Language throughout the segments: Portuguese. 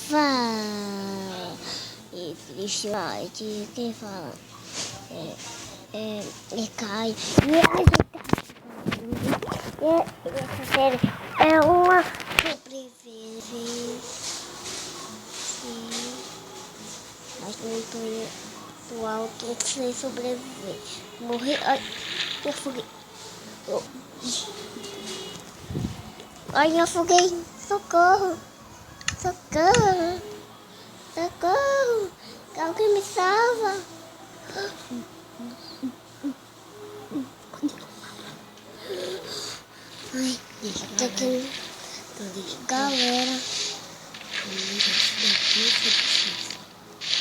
Fala. E triste vai de quem fala. E cai. E a gente essa série é uma sobrevivência. Mas não tô alto sem sobreviver. Morri. Ai, eu afoguei. Ai, eu afoguei. Socorro. Socorro. Socorro. Alguém me salva. Ai, tá aqui. Galera.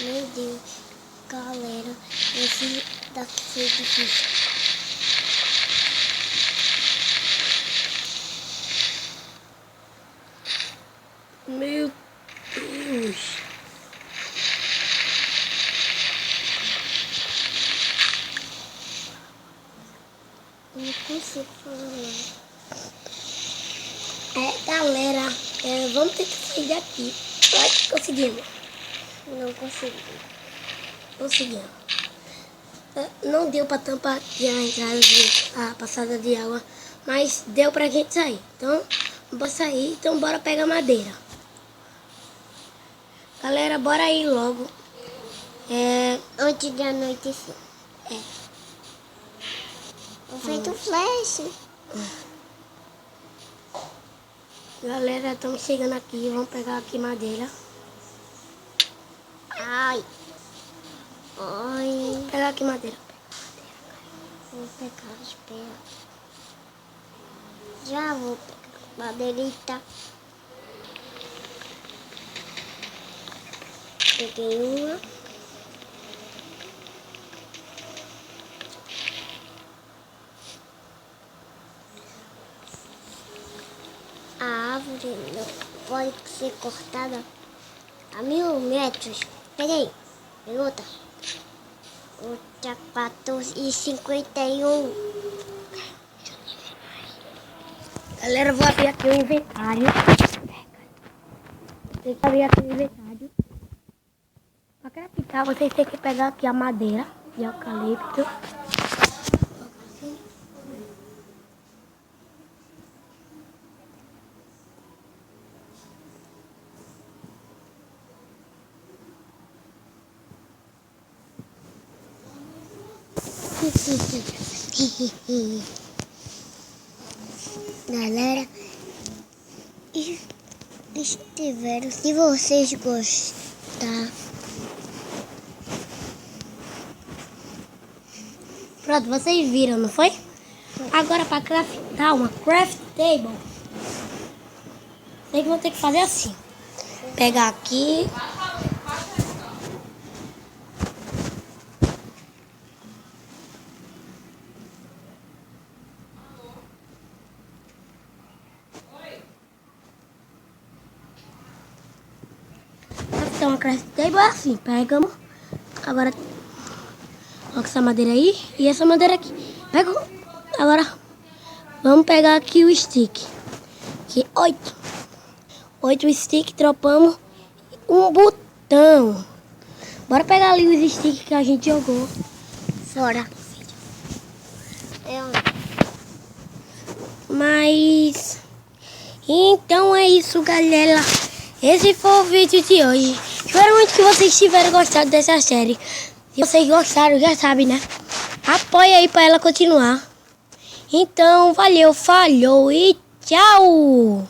Meu Deus. Galera, esse daqui foi difícil. Meu Deus. Não consigo falar. Galera, vamos ter que sair daqui. Ai, conseguimos. Não consigo. Conseguimos. Não deu pra tampar aqui a entrada a passada de água, mas deu pra gente sair. Então, bora sair, então bora pegar madeira. Galera, bora ir logo. Antes de anoitecer. Eu feito flash. Galera, estamos chegando aqui, vamos pegar aqui madeira. Ai. Ai. Vou pegar aqui madeira. Vou pegar, espera. Já vou pegar madeirita. Peguei uma. A árvore não pode ser cortada a 1000 metros. Peguei. Peguei outra. Outra 14h51. Galera, vou abrir aqui o inventário. Tem que abrir aqui o inventário. Pra craftar, vocês têm que pegar aqui a madeira de eucalipto. Galera, se vocês gostar, Pronto, vocês viram, não foi? Agora para craftar uma craft table, vocês vão ter que fazer assim. Pegar aqui. Craftar uma craft table é assim, pegamos. Agora coloca essa madeira aí e essa madeira aqui. Pega. Agora vamos pegar aqui o stick. Aqui 8 stick, dropamos um botão. Bora pegar ali os sticks que a gente jogou fora. Mas então é isso, galera. Esse foi o vídeo de hoje. Espero muito que vocês tiverem gostado dessa série. Se vocês gostaram, já sabem, né? Apoia aí pra ela continuar. Então, valeu, falhou e tchau!